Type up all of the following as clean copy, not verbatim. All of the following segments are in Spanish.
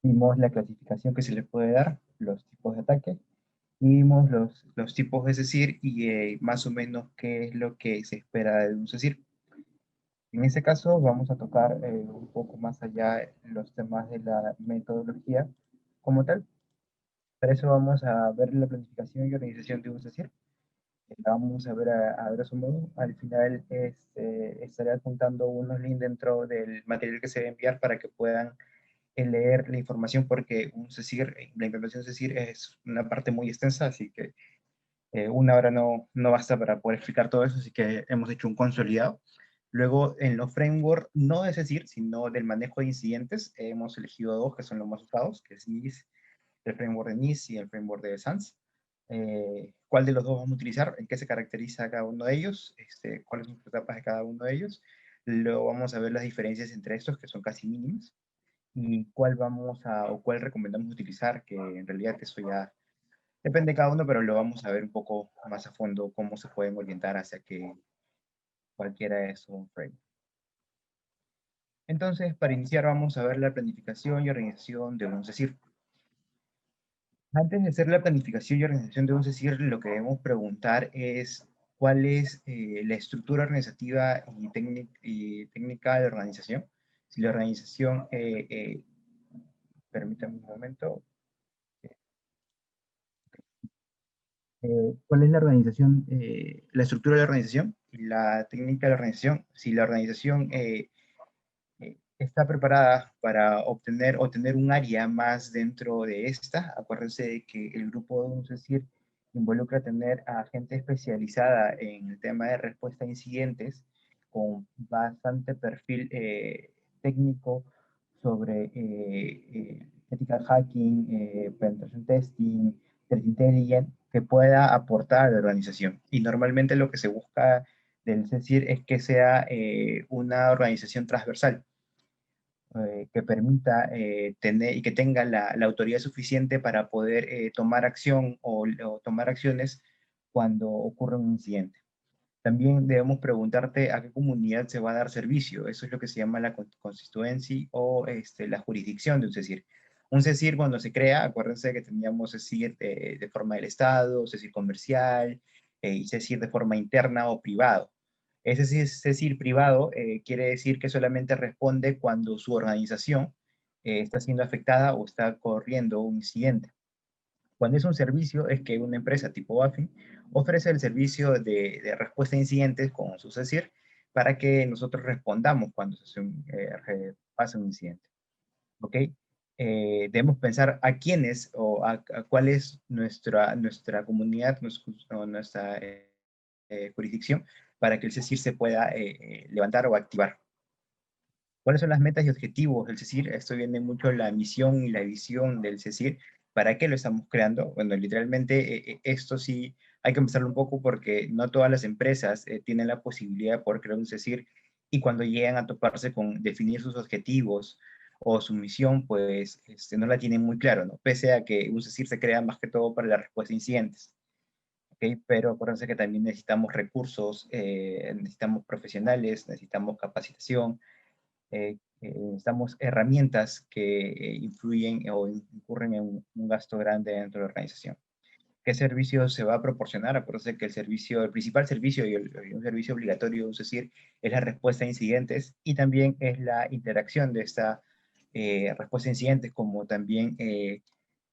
Vimos la clasificación que se le puede dar, los tipos de ataque, y vimos los tipos de SESIR y más o menos qué es lo que se espera de un SESIR. En este caso vamos a tocar un poco más allá los temas de la metodología como tal. Para eso vamos a ver la planificación y organización de un SESIR. La vamos a ver a grosso modo. Al final estaré apuntando unos links dentro del material que se va a enviar para que puedan leer la información porque un CECIR, la implementación de CECIR es una parte muy extensa, así que una hora no basta para poder explicar todo eso, así que hemos hecho un consolidado. Luego, en los frameworks, no de CECIR, sino del manejo de incidentes, hemos elegido dos que son los más usados, que es NIST, el framework de NIST y el framework de SANS. ¿Cuál de los dos vamos a utilizar? ¿En qué se caracteriza cada uno de ellos? ¿Cuáles son las etapas de cada uno de ellos? Luego vamos a ver las diferencias entre estos, que son casi mínimas, y cuál vamos a, o cuál recomendamos utilizar, que en realidad eso ya depende de cada uno, pero lo vamos a ver un poco más a fondo, cómo se pueden orientar hacia que cualquiera de esos frameworks. Entonces, para iniciar vamos a ver la planificación y organización de un CECIR. Antes de hacer la planificación y organización de un CECIR, lo que debemos preguntar es cuál es la estructura organizativa y técnica de la organización. Si la organización, permítanme un momento, cuál es la organización, la estructura de la organización y la técnica de la organización. Si la organización está preparada para obtener o tener un área más dentro de esta, acuérdense de que el grupo, vamos a decir, involucra tener a gente especializada en el tema de respuesta a incidentes con bastante perfil técnico sobre ethical hacking, penetration testing, threat intelligence, que pueda aportar a la organización. Y normalmente lo que se busca del CECIR es que sea una organización transversal, que permita tener y que tenga la autoridad suficiente para poder tomar acción o tomar acciones cuando ocurre un incidente. También debemos preguntarte a qué comunidad se va a dar servicio. Eso es lo que se llama la constituency o la jurisdicción de un CECIR. Un CECIR cuando se crea, acuérdense que teníamos CECIR de forma del Estado, CECIR comercial y CECIR de forma interna o privado. Ese CECIR privado quiere decir que solamente responde cuando su organización está siendo afectada o está corriendo un incidente. Cuando es un servicio, es que una empresa tipo BaFin ofrece el servicio de respuesta a incidentes con su CECIR para que nosotros respondamos cuando pasa un incidente. ¿Ok? Debemos pensar a quiénes o a cuál es nuestra comunidad o nuestra jurisdicción para que el CECIR se pueda levantar o activar. ¿Cuáles son las metas y objetivos del CECIR? Esto viene mucho la misión y la visión del CECIR. ¿Para qué lo estamos creando? Bueno, literalmente esto sí hay que empezarlo un poco porque no todas las empresas tienen la posibilidad de poder crear un CECIR y cuando llegan a toparse con definir sus objetivos o su misión, pues no la tienen muy claro, ¿no? Pese a que un CECIR se crea más que todo para la respuesta a incidentes. ¿Ok? Pero acuérdense que también necesitamos recursos, necesitamos profesionales, necesitamos capacitación, necesitamos herramientas que influyen o incurren en un gasto grande dentro de la organización. ¿Qué servicio se va a proporcionar? Acuérdense que el principal servicio y un servicio obligatorio, es decir, es la respuesta a incidentes y también es la interacción de esta respuesta a incidentes, como también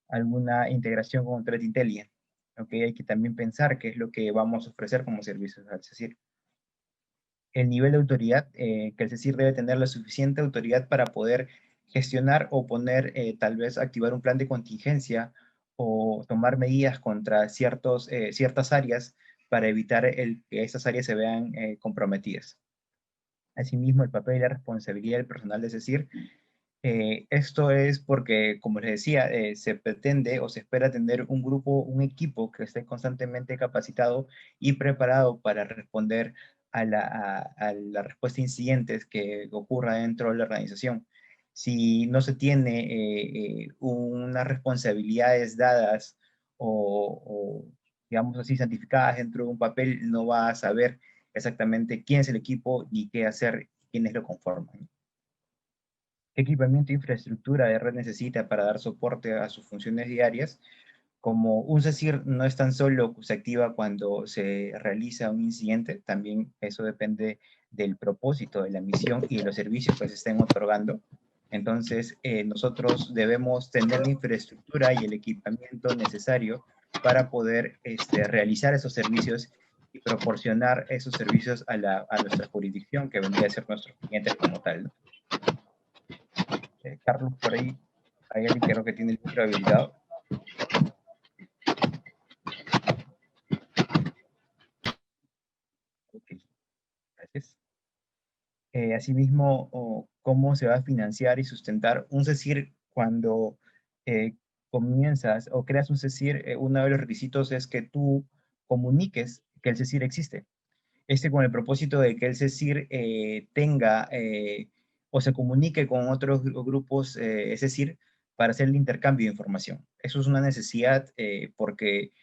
alguna integración con Threat Intelligence. ¿Okay? Hay que también pensar qué es lo que vamos a ofrecer como servicios, es decir, el nivel de autoridad, que el CECIR debe tener la suficiente autoridad para poder gestionar o poner, tal vez activar un plan de contingencia o tomar medidas contra ciertas áreas para evitar que esas áreas se vean comprometidas. Asimismo, el papel y la responsabilidad del personal de CECIR. Esto es porque, como les decía, se pretende o se espera tener un grupo, un equipo que esté constantemente capacitado y preparado para responder a la respuesta a incidentes que ocurra dentro de la organización. Si no se tiene unas responsabilidades dadas digamos así, santificadas dentro de un papel, no va a saber exactamente quién es el equipo ni qué hacer, quiénes lo conforman. qué equipamiento e infraestructura de red necesita para dar soporte a sus funciones diarias. Como un CECIR no es tan solo se activa cuando se realiza un incidente, también eso depende del propósito, de la misión y de los servicios que se estén otorgando. Entonces, nosotros debemos tener la infraestructura y el equipamiento necesario para poder realizar esos servicios y proporcionar esos servicios a nuestra jurisdicción, que vendría a ser nuestros clientes como tal, ¿no? Carlos, por ahí hay alguien que creo que tiene el micro habilitado. Ok, gracias. Asimismo, cómo se va a financiar y sustentar un CECIR cuando comienzas o creas un CECIR, uno de los requisitos es que tú comuniques que el CECIR existe. Con el propósito de que el CECIR tenga o se comunique con otros grupos, es decir, para hacer el intercambio de información. Eso es una necesidad porque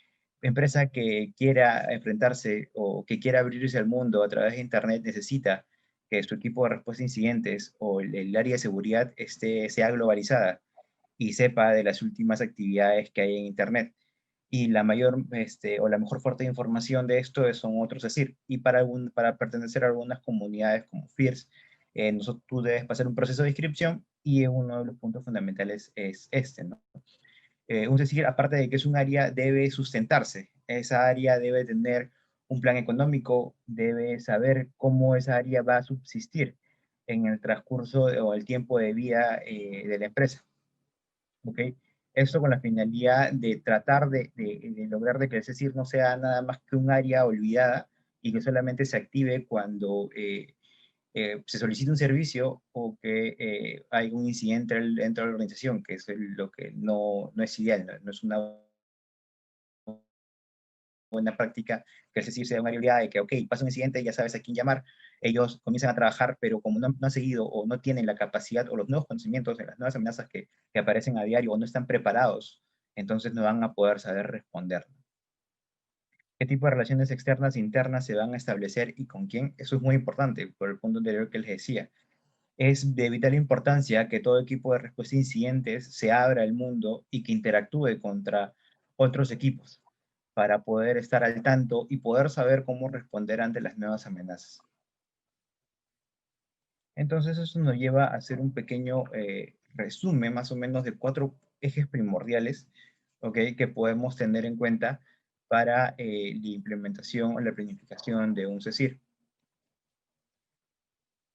empresa que quiera enfrentarse o que quiera abrirse al mundo a través de Internet necesita que su equipo de respuesta a incidentes o el área de seguridad sea globalizada y sepa de las últimas actividades que hay en Internet. Y la mayor o la mejor fuente de información de esto son otros, es decir, y para pertenecer a algunas comunidades como FIRS, tú debes pasar un proceso de inscripción y uno de los puntos fundamentales es ¿no? Es decir, aparte de que es un área, debe sustentarse. Esa área debe tener un plan económico, debe saber cómo esa área va a subsistir en el transcurso o el tiempo de vida de la empresa. ¿Ok? Esto con la finalidad de tratar de lograr de que el CECIR no sea nada más que un área olvidada y que solamente se active cuando se solicita un servicio o que hay un incidente dentro de la organización, que es lo que no es ideal, no es una buena práctica, que es decir, se da una realidad de que, ok, pasa un incidente, ya sabes a quién llamar, ellos comienzan a trabajar, pero como no han seguido o no tienen la capacidad o los nuevos conocimientos de las nuevas amenazas que aparecen a diario o no están preparados, entonces no van a poder saber responder. ¿Qué tipo de relaciones externas e internas se van a establecer y con quién? Eso es muy importante, por el punto anterior que les decía. Es de vital importancia que todo equipo de respuesta a incidentes se abra al mundo y que interactúe contra otros equipos para poder estar al tanto y poder saber cómo responder ante las nuevas amenazas. Entonces eso nos lleva a hacer un pequeño resumen más o menos de 4 ejes primordiales, ¿ok? Que podemos tener en cuenta para la implementación o la planificación de un CECIR.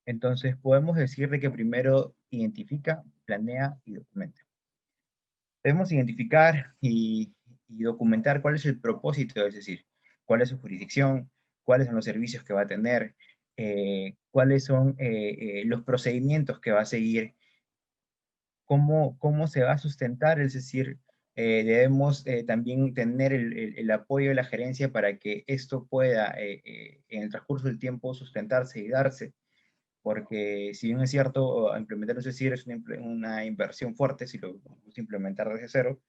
Entonces podemos decir de que primero identifica, planea y documenta. Debemos identificar y documentar cuál es el propósito, es decir, cuál es su jurisdicción, cuáles son los servicios que va a tener, cuáles son los procedimientos que va a seguir, cómo se va a sustentar, es decir, debemos también tener el apoyo de la gerencia para que esto pueda, en el transcurso del tiempo, sustentarse y darse, porque si bien es cierto, implementar un CECIR es una inversión fuerte, si lo vamos a implementar desde cero,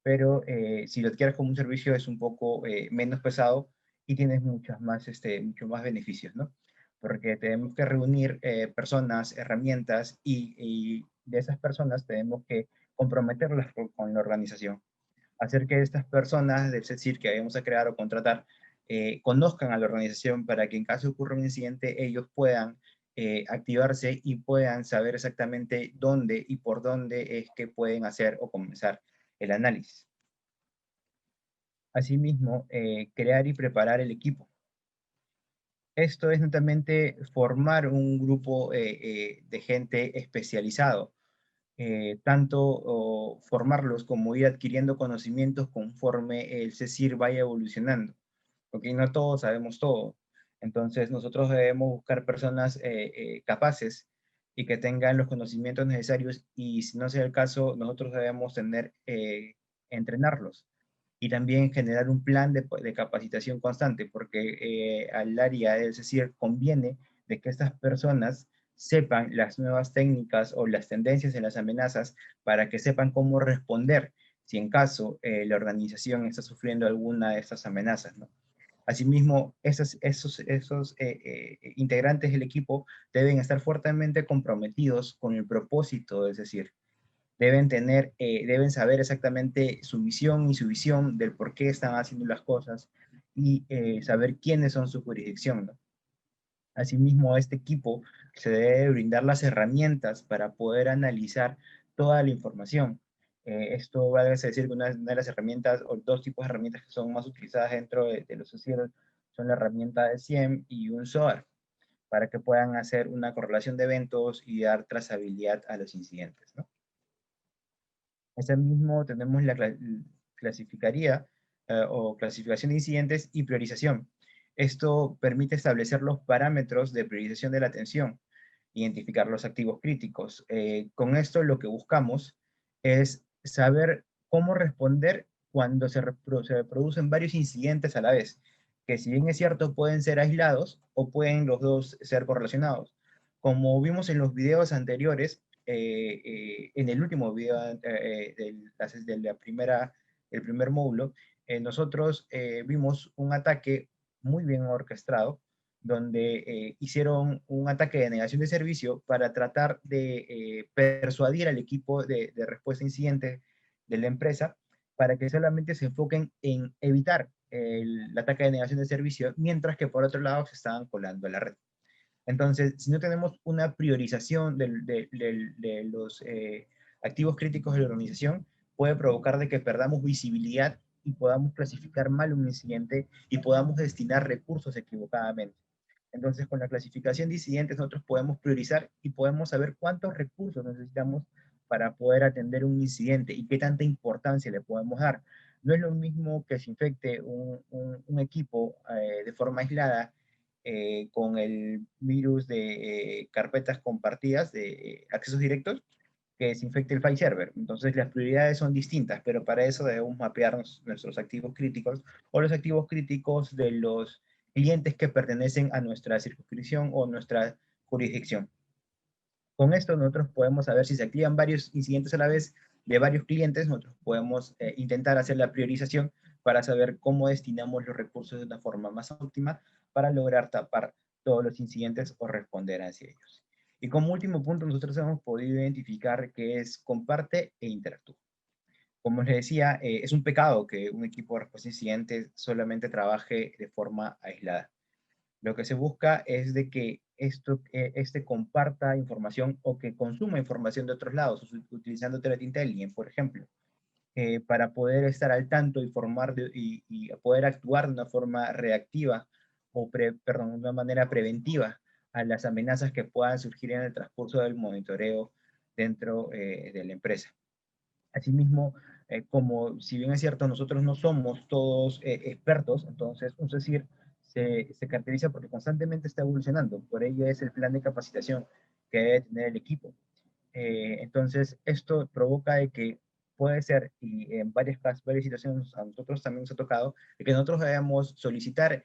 pero si lo adquieres como un servicio es un poco menos pesado y tienes muchos más beneficios, ¿no? Porque tenemos que reunir personas, herramientas y de esas personas tenemos que comprometerlas con la organización. Hacer que estas personas del CECIR que vayamos a crear o contratar conozcan a la organización para que en caso ocurra un incidente ellos puedan activarse y puedan saber exactamente dónde y por dónde es que pueden hacer o comenzar el análisis. Asimismo, crear y preparar el equipo. Esto es netamente formar un grupo de gente especializado, tanto formarlos como ir adquiriendo conocimientos conforme el CECIR vaya evolucionando, porque no todos sabemos todo. Entonces nosotros debemos buscar personas capaces y que tengan los conocimientos necesarios y si no sea el caso, nosotros debemos entrenarlos y también generar un plan de capacitación constante, porque al área, es decir, conviene de que estas personas sepan las nuevas técnicas o las tendencias en las amenazas para que sepan cómo responder si en caso la organización está sufriendo alguna de estas amenazas, ¿no? Asimismo, esos integrantes del equipo deben estar fuertemente comprometidos con el propósito, es decir, deben saber exactamente su misión y su visión del por qué están haciendo las cosas y saber quiénes son su jurisdicción, ¿no? Asimismo, a este equipo se debe brindar las herramientas para poder analizar toda la información. Esto va a decir que una de las herramientas, o dos tipos de herramientas que son más utilizadas dentro de los socios, son la herramienta de SIEM y un SOAR, para que puedan hacer una correlación de eventos y dar trazabilidad a los incidentes, ¿no? Asimismo, tenemos la clasificaría o clasificación de incidentes y priorización. Esto permite establecer los parámetros de priorización de la atención, identificar los activos críticos. Con esto lo que buscamos es saber cómo responder cuando se producen varios incidentes a la vez, que si bien es cierto pueden ser aislados o pueden los dos ser correlacionados. Como vimos en los videos anteriores, en el último video de la el primer módulo, nosotros vimos un ataque muy bien orquestado, donde hicieron un ataque de negación de servicio para tratar de persuadir al equipo de respuesta a incidentes de la empresa para que solamente se enfoquen en evitar el ataque de negación de servicio, mientras que por otro lado se estaban colando a la red. Entonces, si no tenemos una priorización de los activos críticos de la organización, puede provocar de que perdamos visibilidad y podamos clasificar mal un incidente y podamos destinar recursos equivocadamente. Entonces, con la clasificación de incidentes, nosotros podemos priorizar y podemos saber cuántos recursos necesitamos para poder atender un incidente y qué tanta importancia le podemos dar. No es lo mismo que se infecte un equipo de forma aislada con el virus de carpetas compartidas de accesos directos que se infecte el file server. Entonces las prioridades son distintas, pero para eso debemos mapear nuestros activos críticos o los activos críticos de los clientes que pertenecen a nuestra circunscripción o nuestra jurisdicción. Con esto nosotros podemos saber si se activan varios incidentes a la vez de varios clientes, nosotros podemos intentar hacer la priorización para saber cómo destinamos los recursos de una forma más óptima para lograr tapar todos los incidentes o responder hacia ellos. Y como último punto, nosotros hemos podido identificar que es comparte e interactúa. Como les decía, es un pecado que un equipo de respuesta a incidentes solamente trabaje de forma aislada. Lo que se busca es de que este comparta información o que consuma información de otros lados, utilizando Threat Intelligence, por ejemplo, para poder estar al tanto y, y poder actuar de una forma reactiva o, perdón, de una manera preventiva a las amenazas que puedan surgir en el transcurso del monitoreo dentro de la empresa. Asimismo, como si bien es cierto, nosotros no somos todos expertos, entonces, es decir, se caracteriza porque constantemente está evolucionando. Por ello es el plan de capacitación que debe tener el equipo. Entonces, esto provoca de que puede ser, y en varias situaciones a nosotros también nos ha tocado, de que nosotros debemos solicitar,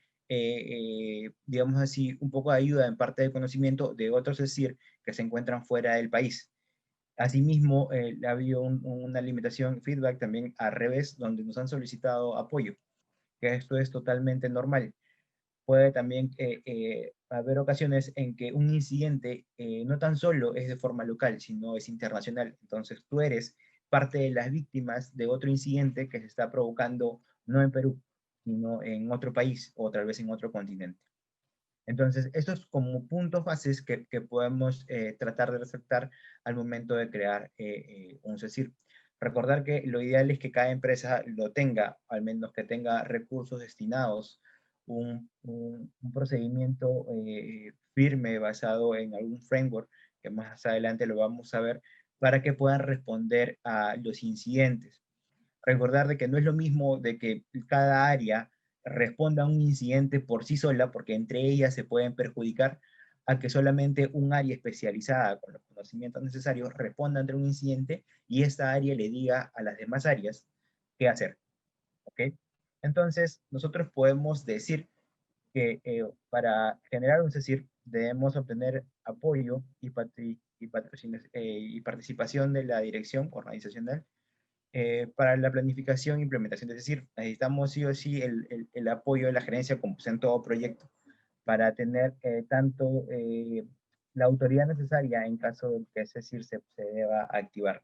digamos así, un poco de ayuda en parte de conocimiento de otros, es decir, que se encuentran fuera del país. Asimismo, ha habido una limitación feedback también al revés, donde nos han solicitado apoyo, que esto es totalmente normal. Puede también haber ocasiones en que un incidente no tan solo es de forma local, sino es internacional. Entonces tú eres parte de las víctimas de otro incidente que se está provocando no en Perú, sino en otro país o tal vez en otro continente. Entonces, estos como puntos bases que podemos tratar de resaltar al momento de crear un CECIR. Recordar que lo ideal es que cada empresa lo tenga, al menos que tenga recursos destinados, un procedimiento firme basado en algún framework, que más adelante lo vamos a ver, para que puedan responder a los incidentes. Recordar de que no es lo mismo de que cada área responda a un incidente por sí sola, porque entre ellas se pueden perjudicar, a que solamente un área especializada con los conocimientos necesarios responda ante un incidente y esta área le diga a las demás áreas qué hacer. ¿Ok? Entonces, nosotros podemos decir que para generar un CECIR debemos obtener apoyo y participación de la dirección organizacional para la planificación e implementación. Es decir, necesitamos sí o sí el apoyo de la gerencia como en todo proyecto para tener tanto la autoridad necesaria en caso de que ese CSIR se deba activar.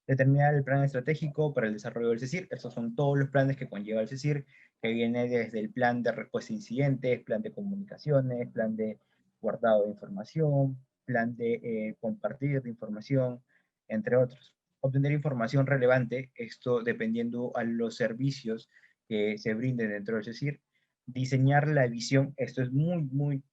Determinar el plan estratégico para el desarrollo del CSIR. Estos son todos los planes que conlleva el CSIR, que viene desde el plan de respuesta a incidentes, plan de comunicaciones, plan de guardado de información, plan de compartir de información, entre otros. Obtener información relevante, esto dependiendo a los servicios que se brinden dentro del CSIR. Diseñar la visión, esto es muy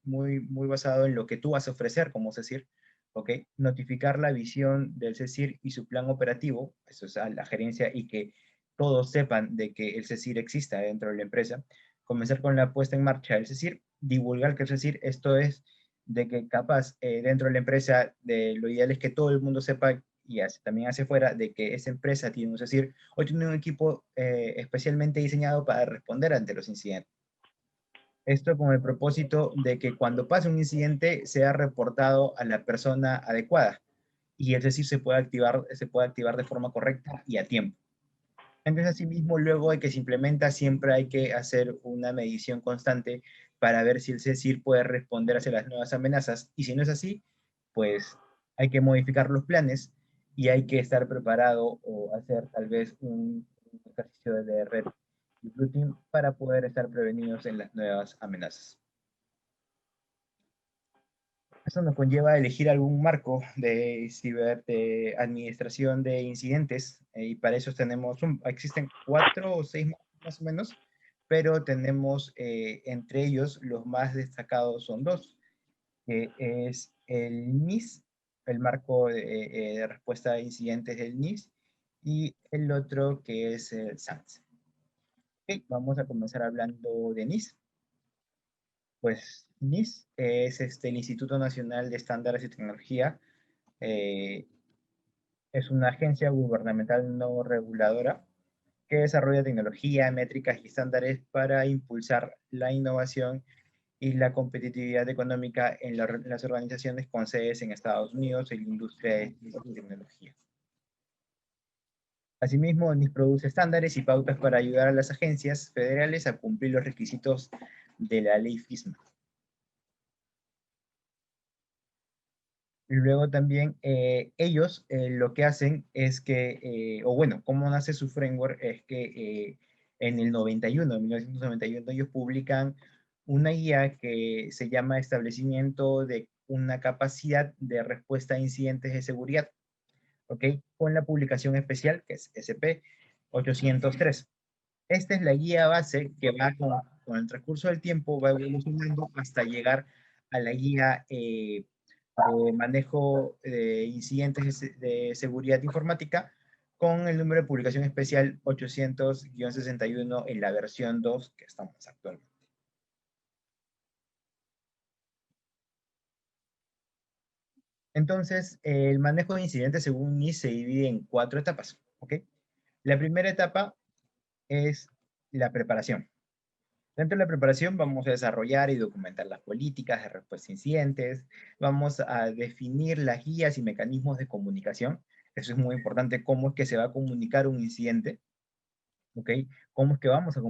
basado en lo que tú vas a ofrecer como CSIR. ¿Ok? Notificar la visión del CSIR y su plan operativo, eso es a la gerencia y que todos sepan de que el CSIR exista dentro de la empresa. Comenzar con la puesta en marcha del CSIR, divulgar que el CSIR, esto es de que capaz dentro de la empresa, lo ideal es que todo el mundo sepa y también hacia afuera de que esa empresa tiene un CSIR o tiene un equipo especialmente diseñado para responder ante los incidentes. Esto con el propósito de que cuando pase un incidente sea reportado a la persona adecuada y es decir, se puede activar de forma correcta y a tiempo. Entonces, asimismo, luego de que se implementa, siempre hay que hacer una medición constante para ver si el CSIR puede responder hacia las nuevas amenazas y si no es así, pues hay que modificar los planes y hay que estar preparado o hacer tal vez un ejercicio de red y routing para poder estar prevenidos en las nuevas amenazas. Eso nos conlleva a elegir algún marco de administración de incidentes y para eso existen 4 o 6 más o menos, pero tenemos entre ellos los más destacados son 2, que es el NIS, el marco de respuesta a incidentes del NIS, y el otro que es el SANS. Ok, vamos a comenzar hablando de NIS. Pues NIS es el Instituto Nacional de Estándares y Tecnología. eh, es una agencia gubernamental no reguladora que desarrolla tecnología, métricas y estándares para impulsar la innovación y la competitividad económica en las organizaciones con sedes en Estados Unidos en la industria de tecnología. Asimismo, NIS produce estándares y pautas para ayudar a las agencias federales a cumplir los requisitos de la ley FISMA. Y luego también ellos lo que hacen es que, o bueno, cómo nace su framework es que en el 91, en 1991, ellos publican una guía que se llama Establecimiento de una capacidad de respuesta a incidentes de seguridad, ¿ok? Con la publicación especial, que es SP-803. Esta es la guía base que va con el transcurso del tiempo, va evolucionando hasta llegar a la guía de manejo de incidentes de seguridad informática con el número de publicación especial 800-61 en la versión 2 que estamos actualmente. Entonces, el manejo de incidentes según NIST se divide en 4 etapas, ¿ok? La primera etapa es la preparación. Dentro de la preparación vamos a desarrollar y documentar las políticas de respuesta a incidentes, vamos a definir las guías y mecanismos de comunicación. Eso es muy importante, cómo es que se va a comunicar un incidente, ¿ok? Cómo es que vamos a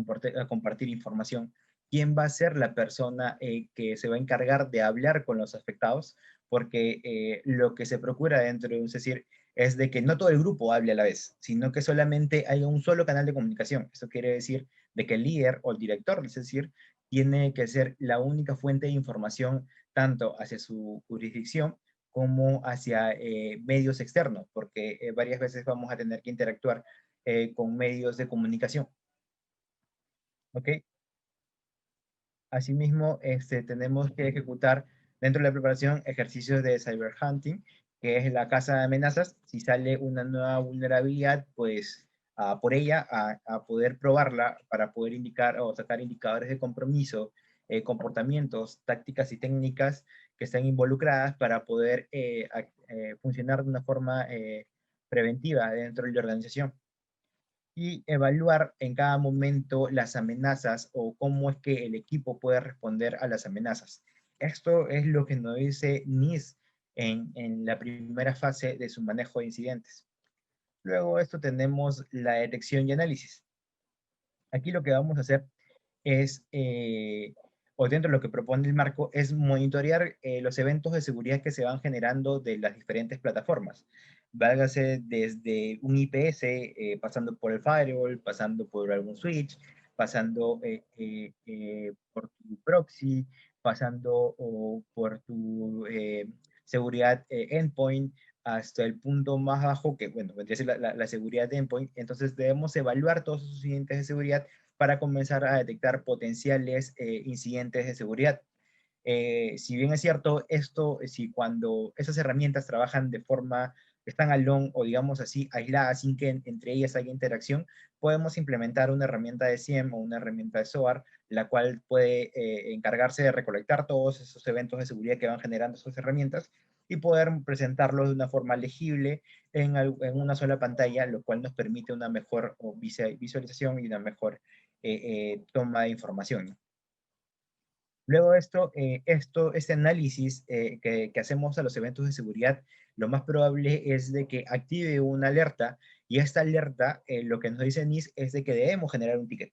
compartir información, quién va a ser la persona que se va a encargar de hablar con los afectados, porque lo que se procura dentro de un CSIR es de que no todo el grupo hable a la vez, sino que solamente haya un solo canal de comunicación. Eso quiere decir de que el líder o el director del CSIR tiene que ser la única fuente de información tanto hacia su jurisdicción como hacia medios externos, porque varias veces vamos a tener que interactuar con medios de comunicación. ¿Ok? Asimismo, tenemos que ejecutar dentro de la preparación ejercicios de cyber hunting, que es la caza de amenazas. Si sale una nueva vulnerabilidad, pues por ella, a poder probarla para poder indicar o sacar indicadores de compromiso, comportamientos, tácticas y técnicas que están involucradas para poder funcionar de una forma preventiva dentro de la organización y evaluar en cada momento las amenazas o cómo es que el equipo puede responder a las amenazas. Esto es lo que nos dice NIST en la primera fase de su manejo de incidentes. Luego de esto tenemos la detección y análisis. Aquí lo que vamos a hacer es, o dentro de lo que propone el marco, es monitorear los eventos de seguridad que se van generando de las diferentes plataformas. Válgase desde un IPS, pasando por el firewall, pasando por algún switch, pasando por tu proxy, pasando por tu seguridad endpoint, hasta el punto más bajo, que bueno, vendría a ser la seguridad de endpoint. Entonces debemos evaluar todos esos incidentes de seguridad para comenzar a detectar potenciales incidentes de seguridad. Si bien es cierto, esto, si cuando esas herramientas trabajan de forma, están alone o digamos así, aisladas, sin que entre ellas haya interacción, podemos implementar una herramienta de SIEM o una herramienta de SOAR, la cual puede encargarse de recolectar todos esos eventos de seguridad que van generando esas herramientas y poder presentarlos de una forma legible en una sola pantalla, lo cual nos permite una mejor visualización y una mejor toma de información. Luego de esto, este análisis que hacemos a los eventos de seguridad, lo más probable es de que active una alerta y esta alerta, lo que nos dice NIST es de que debemos generar un ticket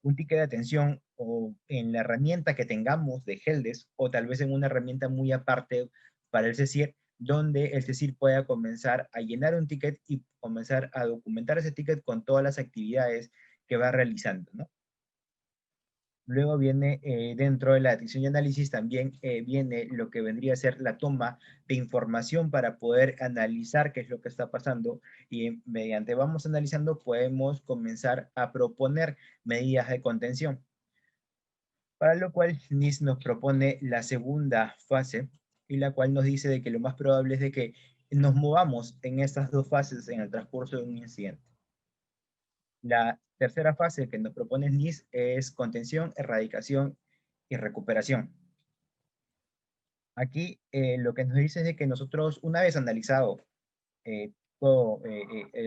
de atención o en la herramienta que tengamos de Heldes o tal vez en una herramienta muy aparte para el CECIR, donde el CECIR pueda comenzar a llenar un ticket y comenzar a documentar ese ticket con todas las actividades que va realizando, ¿no? Luego viene, dentro de la detección y análisis, también viene lo que vendría a ser la toma de información para poder analizar qué es lo que está pasando y mediante vamos analizando podemos comenzar a proponer medidas de contención. Para lo cual NIST nos propone la segunda fase y la cual nos dice de que lo más probable es de que nos movamos en estas dos fases en el transcurso de un incidente. La tercera fase que nos propone NIST es contención, erradicación y recuperación. Aquí lo que nos dice es de que nosotros, una vez analizado eh, todo,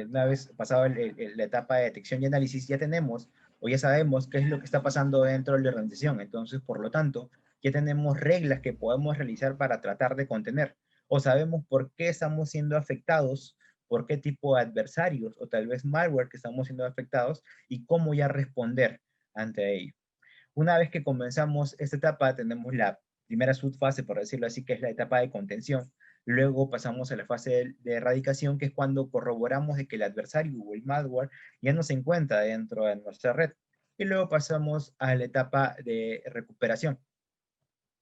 una vez pasado la etapa de detección y análisis, ya tenemos o ya sabemos qué es lo que está pasando dentro de la organización. Entonces, por lo tanto, ya tenemos reglas que podemos realizar para tratar de contener. O sabemos por qué estamos siendo afectados, por qué tipo de adversarios o tal vez malware que estamos siendo afectados y cómo ya responder ante ello. Una vez que comenzamos esta etapa, tenemos la primera subfase, por decirlo así, que es la etapa de contención. Luego pasamos a la fase de erradicación, que es cuando corroboramos de que el adversario o el malware ya no se encuentra dentro de nuestra red. Y luego pasamos a la etapa de recuperación.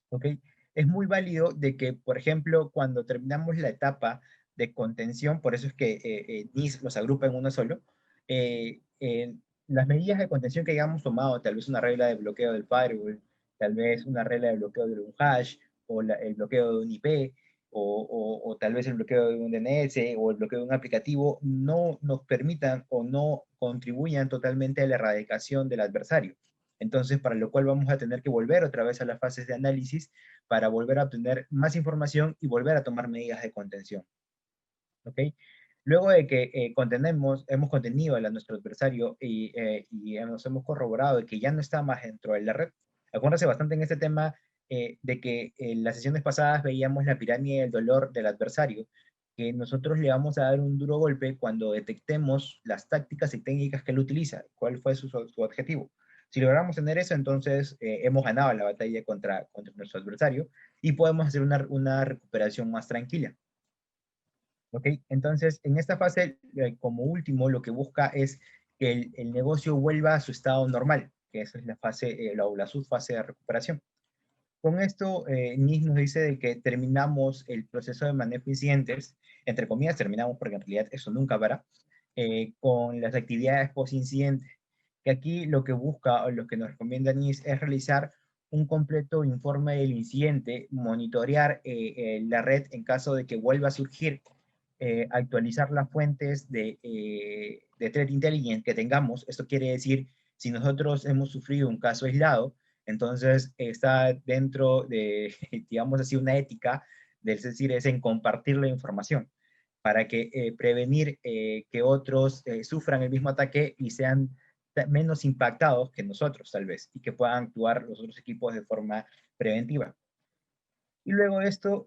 ¿Ok? Es muy válido de que, por ejemplo, cuando terminamos la etapa de contención, por eso es que NIST los agrupa en uno solo, las medidas de contención que hayamos tomado, tal vez una regla de bloqueo del firewall, tal vez una regla de bloqueo de un hash, o el bloqueo de un IP, o tal vez el bloqueo de un DNS, o el bloqueo de un aplicativo, no nos permitan o no contribuyan totalmente a la erradicación del adversario. Entonces, para lo cual vamos a tener que volver otra vez a las fases de análisis para volver a obtener más información y volver a tomar medidas de contención. ¿Ok? Luego de que hemos contenido a nuestro adversario y nos hemos corroborado de que ya no está más dentro de la red, acuérdense bastante en este tema de que en las sesiones pasadas veíamos la pirámide del dolor del adversario, que nosotros le vamos a dar un duro golpe cuando detectemos las tácticas y técnicas que él utiliza, cuál fue su objetivo. Si logramos tener eso, entonces hemos ganado la batalla contra nuestro adversario y podemos hacer una recuperación más tranquila. ¿Ok? Entonces, en esta fase, como último, lo que busca es que el negocio vuelva a su estado normal, que esa es la fase, la subfase de recuperación. Con esto, NIST nos dice de que terminamos el proceso de manejo de incidentes, entre comillas, terminamos porque en realidad eso nunca para, con las actividades post-incidente, que aquí lo que busca o lo que nos recomienda NIST es realizar un completo informe del incidente, monitorear la red en caso de que vuelva a surgir, actualizar las fuentes de Threat Intelligence que tengamos. Esto quiere decir, si nosotros hemos sufrido un caso aislado, entonces está dentro de, digamos así, una ética, es decir, es en compartir la información para que prevenir que otros sufran el mismo ataque y sean menos impactados que nosotros, tal vez, y que puedan actuar los otros equipos de forma preventiva. Y luego de esto,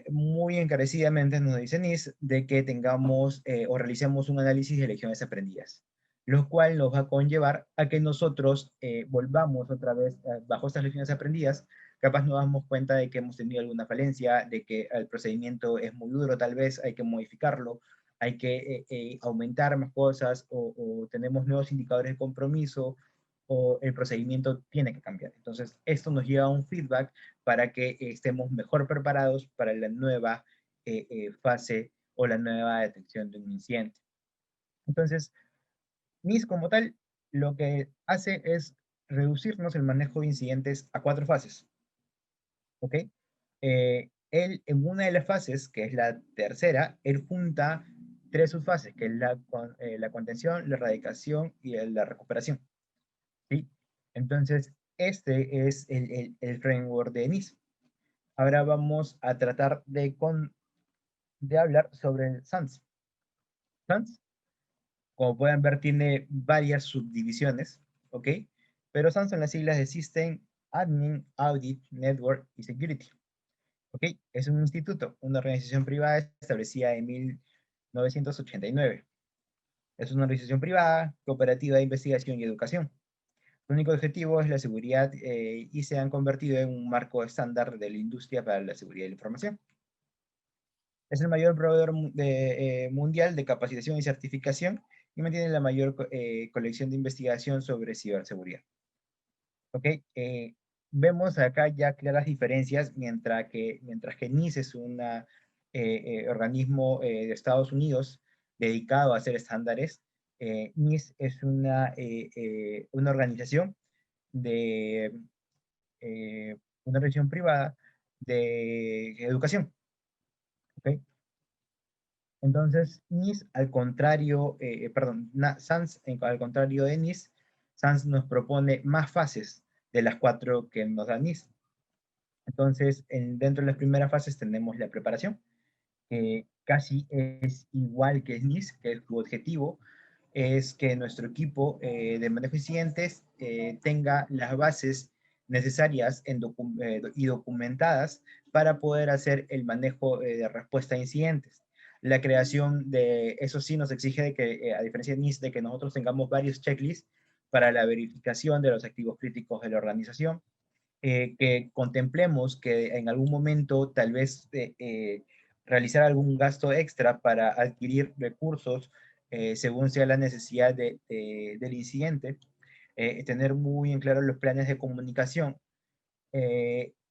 muy encarecidamente nos dice NIST de que tengamos o realicemos un análisis de lecciones aprendidas, lo cual nos va a conllevar a que nosotros volvamos otra vez bajo estas lecciones aprendidas. Capaz nos damos cuenta de que hemos tenido alguna falencia, de que el procedimiento es muy duro, tal vez hay que modificarlo, hay que aumentar más cosas o tenemos nuevos indicadores de compromiso o el procedimiento tiene que cambiar. Entonces, esto nos lleva a un feedback para que estemos mejor preparados para la nueva fase o la nueva detección de un incidente. Entonces, NIST como tal, lo que hace es reducirnos el manejo de incidentes a 4 fases. ¿Ok? Él, en una de las fases, que es la tercera, él junta 3 subfases, que es la contención, la erradicación y la recuperación. ¿Sí? Entonces, este es el framework de NIST. Ahora vamos a tratar de hablar sobre el SANS. SANS, como pueden ver, tiene varias subdivisiones, ¿ok? Pero SANS son las siglas de System, Admin, Audit, Network y Security, ¿ok? Es un instituto, una organización privada establecida en 1989. Es una organización privada, cooperativa de investigación y educación. Su único objetivo es la seguridad y se han convertido en un marco estándar de la industria para la seguridad de la información. Es el mayor proveedor mundial de capacitación y certificación y mantiene la mayor colección de investigación sobre ciberseguridad. ¿Ok? Vemos acá ya claras diferencias, mientras que NIST es un organismo de Estados Unidos dedicado a hacer estándares. NIST es una organización de una organización privada de educación. ¿Ok? Entonces, NIST, al contrario, SANS, al contrario de NIST, SANS nos propone más fases de las 4 que nos da NIST. Entonces, dentro de las primeras fases tenemos la preparación, que casi es igual que NIST, que su objetivo es que nuestro equipo de manejo de incidentes tenga las bases necesarias y documentadas para poder hacer el manejo de respuesta a incidentes. La creación de, eso sí nos exige de que, a diferencia de NIST, de que nosotros tengamos varios checklists para la verificación de los activos críticos de la organización, que contemplemos que en algún momento tal vez realizar algún gasto extra para adquirir recursos según sea la necesidad del incidente, tener muy en claro los planes de comunicación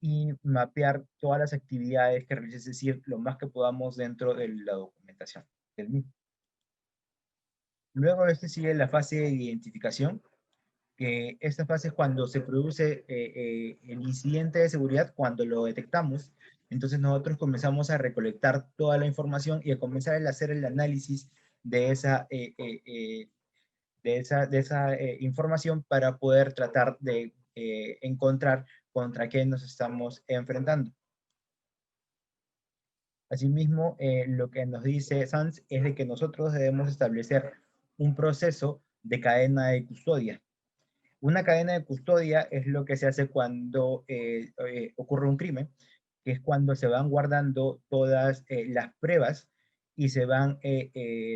y mapear todas las actividades que realices, es decir, lo más que podamos dentro de la documentación del mismo. Luego de este sigue la fase de identificación, que esta fase es cuando se produce el incidente de seguridad, cuando lo detectamos. Entonces nosotros comenzamos a recolectar toda la información y a comenzar a hacer el análisis de esa información para poder tratar de encontrar contra qué nos estamos enfrentando. Asimismo, lo que nos dice SANS es de que nosotros debemos establecer un proceso de cadena de custodia. Una cadena de custodia es lo que se hace cuando ocurre un crimen, que es cuando se van guardando todas las pruebas y se van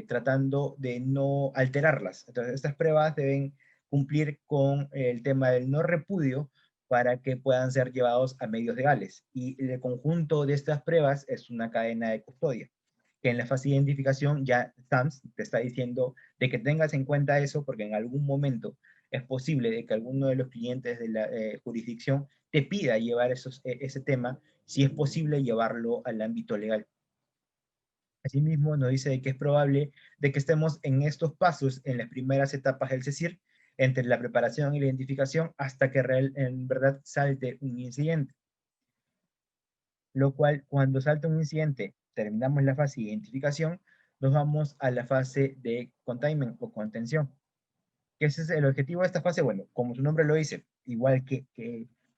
tratando de no alterarlas. Entonces, estas pruebas deben cumplir con el tema del no repudio para que puedan ser llevados a medios legales. Y el conjunto de estas pruebas es una cadena de custodia, que en la fase de identificación ya SAMS te está diciendo de que tengas en cuenta eso porque en algún momento es posible de que alguno de los clientes de la jurisdicción te pida llevar ese tema, si es posible llevarlo al ámbito legal. Asimismo, nos dice de que es probable de que estemos en estos pasos en las primeras etapas del CECIR, entre la preparación y la identificación, hasta que en verdad salte un incidente. Lo cual, cuando salta un incidente, terminamos la fase de identificación, nos vamos a la fase de containment o contención. Ese es el objetivo de esta fase. Bueno, como su nombre lo dice, igual que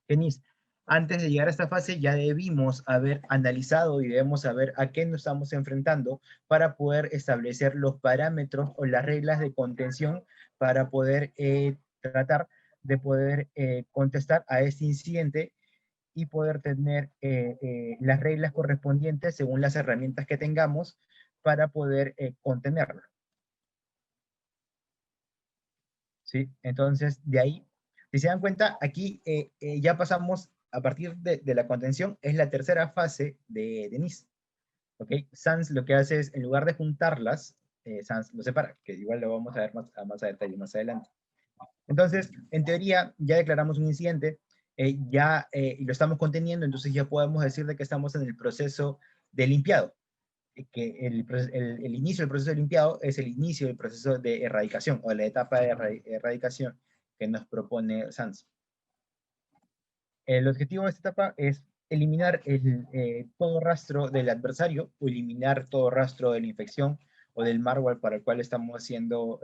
NIST, antes de llegar a esta fase ya debimos haber analizado y debemos saber a qué nos estamos enfrentando para poder establecer los parámetros o las reglas de contención para poder tratar de poder contestar a este incidente y poder tener las reglas correspondientes según las herramientas que tengamos para poder contenerlo. ¿Sí? Entonces, de ahí, si se dan cuenta, aquí ya pasamos, a partir de la contención, es la tercera fase de NIST. ¿Ok? SANS lo que hace es, en lugar de juntarlas, SANS lo separa, que igual lo vamos a ver más a detalle más adelante. Entonces, en teoría, ya declaramos un incidente, y lo estamos conteniendo, entonces ya podemos decir de que estamos en el proceso de limpiado, que el inicio del proceso de limpiado es el inicio del proceso de erradicación, o la etapa de erradicación que nos propone SANS. El objetivo de esta etapa es eliminar todo rastro del adversario o eliminar todo rastro de la infección o del malware para el cual estamos siendo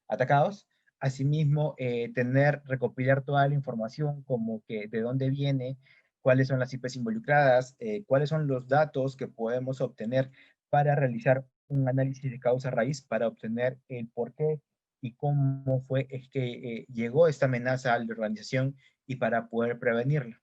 atacados. Asimismo, recopilar toda la información como que de dónde viene, cuáles son las IPs involucradas, cuáles son los datos que podemos obtener para realizar un análisis de causa raíz para obtener el por qué y cómo fue es que llegó esta amenaza a la organización y para poder prevenirlo.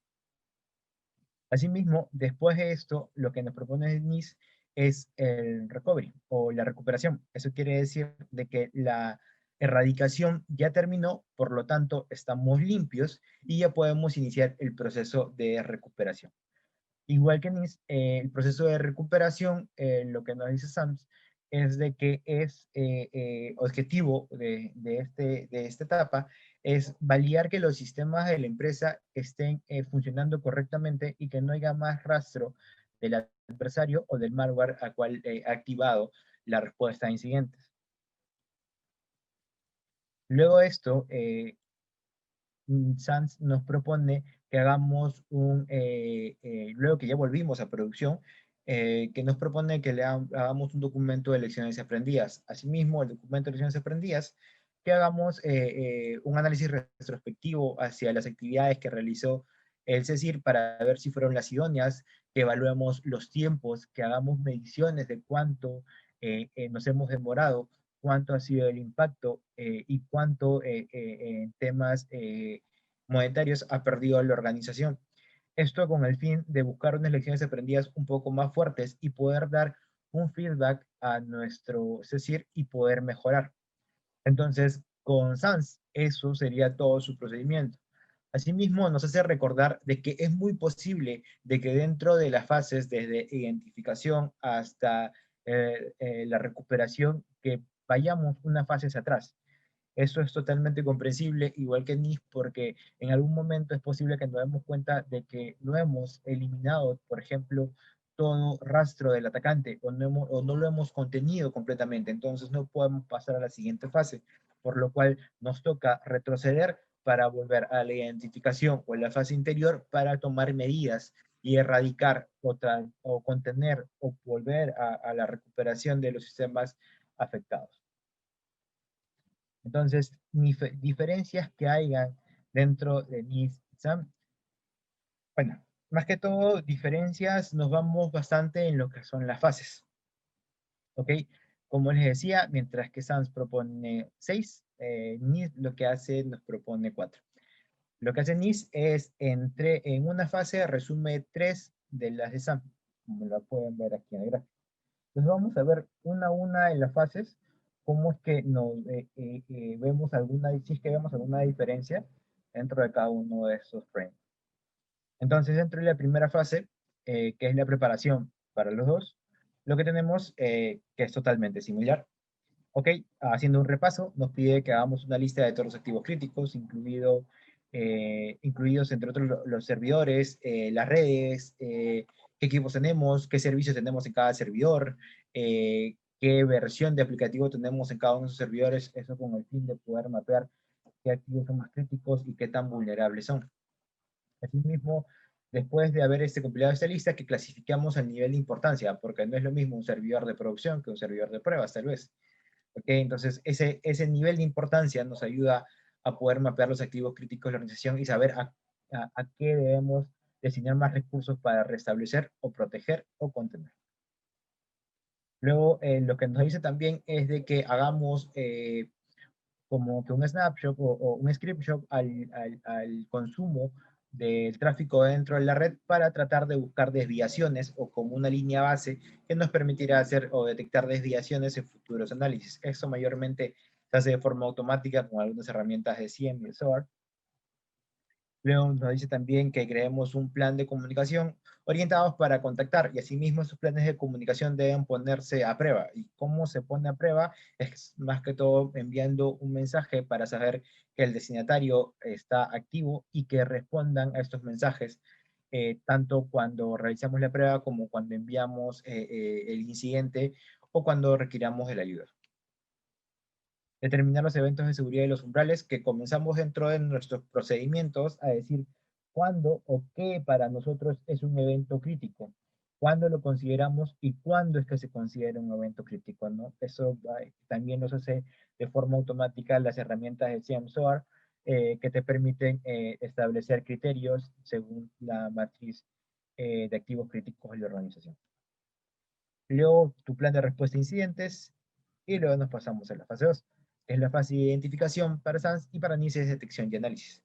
Asimismo, después de esto, lo que nos propone el NIS es el recovery o la recuperación. Eso quiere decir de que la erradicación ya terminó, por lo tanto, estamos limpios y ya podemos iniciar el proceso de recuperación. Igual que NIS, el proceso de recuperación, lo que nos dice SAMS, es de que es objetivo de esta etapa es validar que los sistemas de la empresa estén funcionando correctamente y que no haya más rastro del adversario o del malware a cual ha activado la respuesta a incidentes. Luego de esto, SANS nos propone que hagamos luego que ya volvimos a producción, que nos propone que hagamos un documento de lecciones aprendidas. Asimismo, el documento de lecciones aprendidas, que hagamos un análisis retrospectivo hacia las actividades que realizó el CECIR para ver si fueron las idóneas, que evaluemos los tiempos, que hagamos mediciones de cuánto nos hemos demorado, cuánto ha sido el impacto y cuánto en temas monetarios ha perdido la organización. Esto con el fin de buscar unas lecciones aprendidas un poco más fuertes y poder dar un feedback a nuestro CECIR y poder mejorar. Entonces, con SANS, eso sería todo su procedimiento. Asimismo, nos hace recordar de que es muy posible de que dentro de las fases, desde identificación hasta la recuperación, que vayamos una fase hacia atrás. Eso es totalmente comprensible, igual que NIS, porque en algún momento es posible que nos demos cuenta de que no hemos eliminado, por ejemplo, todo rastro del atacante o no lo hemos contenido completamente. Entonces no podemos pasar a la siguiente fase, por lo cual nos toca retroceder para volver a la identificación o la fase interior para tomar medidas y erradicar o contener o volver a la recuperación de los sistemas afectados. Entonces, diferencias que hayan dentro de NIST. Bueno, más que todo, diferencias nos vamos bastante en lo que son las fases. ¿Ok? Como les decía, mientras que SANS propone 6, NIST lo que hace nos propone 4. Lo que hace NIST es, en una fase, resume 3 de las de SAM, como la pueden ver aquí en el gráfico. Entonces vamos a ver una a una en las fases, cómo es que vemos si es que vemos alguna diferencia dentro de cada uno de estos frames. Entonces, dentro de la primera fase, que es la preparación para los dos, lo que tenemos que es totalmente similar. Ok, haciendo un repaso, nos pide que hagamos una lista de todos los activos críticos, incluidos entre otros los servidores, las redes, qué equipos tenemos, qué servicios tenemos en cada servidor, qué versión de aplicativo tenemos en cada uno de esos servidores, eso con el fin de poder mapear qué activos son más críticos y qué tan vulnerables son. Asimismo, después de haber compilado esta lista, que clasificamos el nivel de importancia, porque no es lo mismo un servidor de producción que un servidor de pruebas, tal vez. ¿Okay? Entonces, ese nivel de importancia nos ayuda a poder mapear los activos críticos de la organización y saber a qué debemos destinar más recursos para restablecer o proteger o contener. Luego, lo que nos dice también es de que hagamos como que un snapshot o un scriptshot al consumo del tráfico dentro de la red para tratar de buscar desviaciones o como una línea base que nos permitirá hacer o detectar desviaciones en futuros análisis. Esto mayormente se hace de forma automática con algunas herramientas de SIEM y de SOAR. Luego nos dice también que creemos un plan de comunicación orientados para contactar y asimismo esos planes de comunicación deben ponerse a prueba. ¿Y cómo se pone a prueba? Es más que todo enviando un mensaje para saber que el destinatario está activo y que respondan a estos mensajes, tanto cuando realizamos la prueba como cuando enviamos el incidente o cuando requiramos de la ayuda. Determinar los eventos de seguridad y los umbrales, que comenzamos dentro de nuestros procedimientos a decir cuándo o qué para nosotros es un evento crítico, cuándo lo consideramos y cuándo es que se considera un evento crítico, ¿no? Eso también nos hace de forma automática las herramientas de CIEM-SOAR, que te permiten establecer criterios según la matriz de activos críticos de la organización. Luego, tu plan de respuesta a incidentes, y luego nos pasamos a la fase 2, que es la fase de identificación para SANS y para NICE de detección y análisis.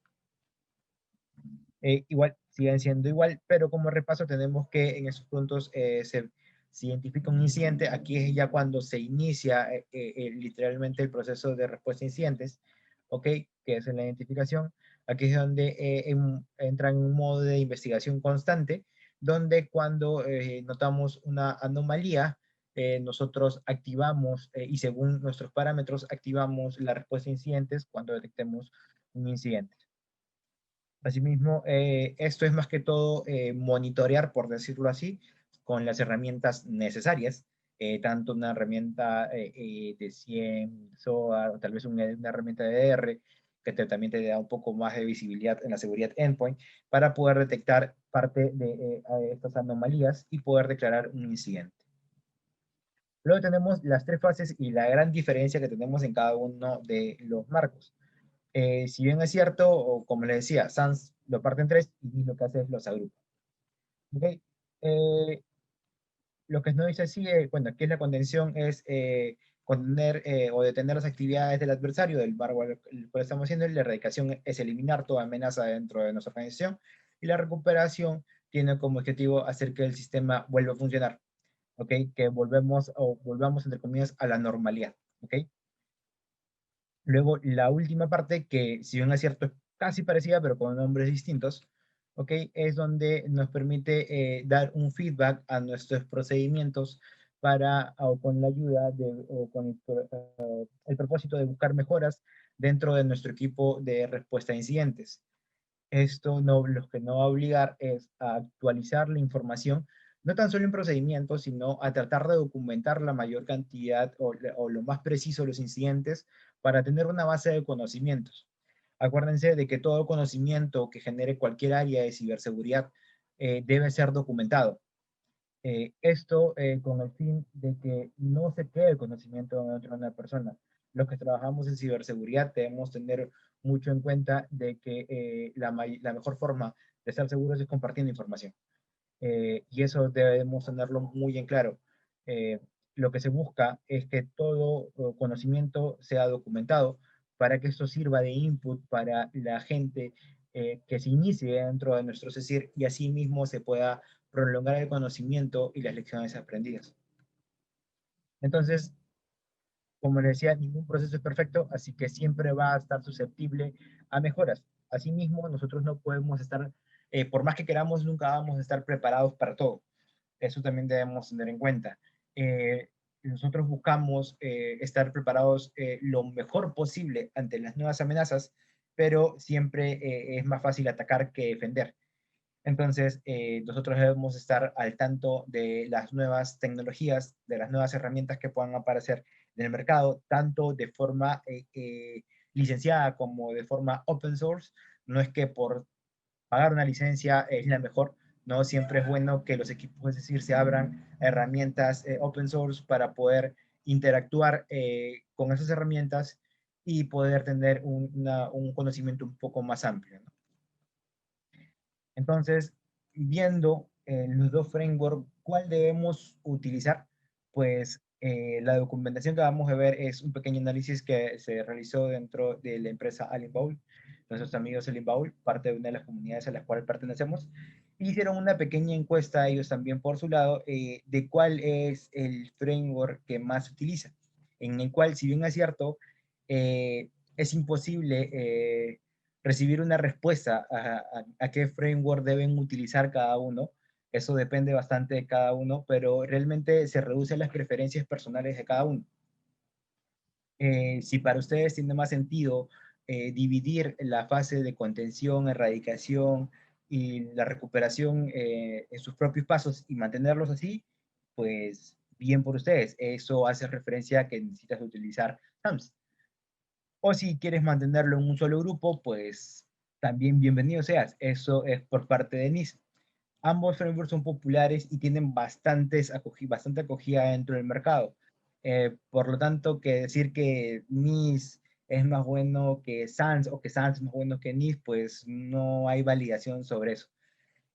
Igual, siguen siendo igual, pero como repaso tenemos que en esos puntos se identifica un incidente. Aquí es ya cuando se inicia literalmente el proceso de respuesta a incidentes, ¿ok? Que es en la identificación. Aquí es donde entra en un modo de investigación constante, donde cuando notamos una anomalía, nosotros activamos y según nuestros parámetros activamos la respuesta a incidentes cuando detectemos un incidente. Asimismo, esto es más que todo monitorear, por decirlo así, con las herramientas necesarias, tanto una herramienta de SIEM, SOAR, o tal vez una herramienta de DR, que también te da un poco más de visibilidad en la seguridad endpoint, para poder detectar parte de estas anomalías y poder declarar un incidente. Luego tenemos las tres fases y la gran diferencia que tenemos en cada uno de los marcos. Si bien es cierto, o como les decía, SANS lo parte en tres y lo que hace es los agrupa. ¿Okay? Lo que nos dice así, bueno, aquí es la contención, es contener o detener las actividades del adversario, del barco al cual estamos haciendo, y la erradicación es eliminar toda amenaza dentro de nuestra organización, y la recuperación tiene como objetivo hacer que el sistema vuelva a funcionar, ¿ok? Que volvamos, entre comillas, a la normalidad, ¿ok? Luego, la última parte, que si bien es cierto, es casi parecida, pero con nombres distintos, ¿ok? Es donde nos permite dar un feedback a nuestros procedimientos para, o con la ayuda de, o con el propósito de buscar mejoras dentro de nuestro equipo de respuesta a incidentes. Esto no, lo que no va a obligar es a actualizar la información, no tan solo en procedimientos, sino a tratar de documentar la mayor cantidad o lo más preciso de los incidentes para tener una base de conocimientos. Acuérdense de que todo conocimiento que genere cualquier área de ciberseguridad debe ser documentado. Esto con el fin de que no se quede el conocimiento dentro de una persona. Los que trabajamos en ciberseguridad debemos tener mucho en cuenta de que la mejor forma de estar seguros es compartiendo información. Y eso debemos tenerlo muy en claro. Eh, lo que se busca es que todo conocimiento sea documentado para que esto sirva de input para la gente que se inicie dentro de nuestro CECIR y así mismo se pueda prolongar el conocimiento y las lecciones aprendidas. Entonces, como les decía, ningún proceso es perfecto, así que siempre va a estar susceptible a mejoras. Asimismo, nosotros no podemos estar, por más que queramos, nunca vamos a estar preparados para todo. Eso también debemos tener en cuenta. Nosotros buscamos estar preparados lo mejor posible ante las nuevas amenazas, pero siempre es más fácil atacar que defender. Entonces, nosotros debemos estar al tanto de las nuevas tecnologías, de las nuevas herramientas que puedan aparecer en el mercado, tanto de forma licenciada como de forma open source. No es que por pagar una licencia es la mejor, ¿no? Siempre es bueno que los equipos, es decir, se abran herramientas open source para poder interactuar con esas herramientas y poder tener un conocimiento un poco más amplio, ¿no? Entonces, viendo los dos frameworks, ¿cuál debemos utilizar? Pues La documentación que vamos a ver es un pequeño análisis que se realizó dentro de la empresa Allen Bowl. Nuestros amigos Allen Bowl, parte de una de las comunidades a las cuales pertenecemos, hicieron una pequeña encuesta, ellos también por su lado, de cuál es el framework que más se utiliza, en el cual, si bien es cierto, es imposible recibir una respuesta a qué framework deben utilizar cada uno. Eso depende bastante de cada uno, pero realmente se reducen las preferencias personales de cada uno. Si para ustedes tiene más sentido dividir la fase de contención, erradicación y la recuperación en sus propios pasos y mantenerlos así, pues bien por ustedes. Eso hace referencia a que necesitas utilizar SAMS. O si quieres mantenerlo en un solo grupo, pues también bienvenido seas. Eso es por parte de NIS. Ambos frameworks son populares y tienen bastante acogida dentro del mercado. Por lo tanto, que decir que NIS es más bueno que Sans o que Sans es más bueno que NIS, pues no hay validación sobre eso.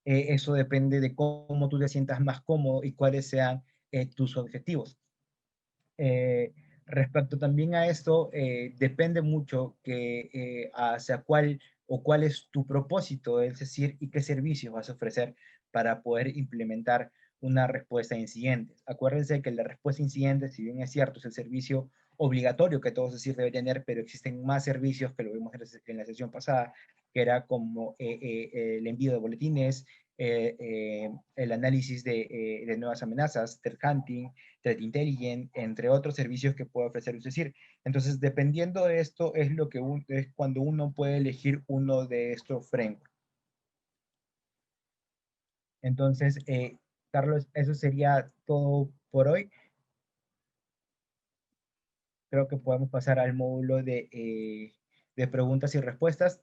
Eso depende de cómo tú te sientas más cómodo y cuáles sean tus objetivos. Eh, Respecto también a esto, depende mucho que hacia cuál o cuál es tu propósito, es decir, y qué servicios vas a ofrecer para poder implementar una respuesta a incidentes. Acuérdense que la respuesta a incidentes, si bien es cierto, es el servicio obligatorio que todos decir deberían tener, pero existen más servicios que lo vimos en la sesión pasada, que era como el envío de boletines, el análisis de nuevas amenazas, threat hunting, Threat Intelligence, entre otros servicios que puede ofrecer. Es decir, entonces, dependiendo de esto, es lo que es cuando uno puede elegir uno de estos frameworks. Entonces, Carlos, eso sería todo por hoy. Creo que podemos pasar al módulo de preguntas y respuestas.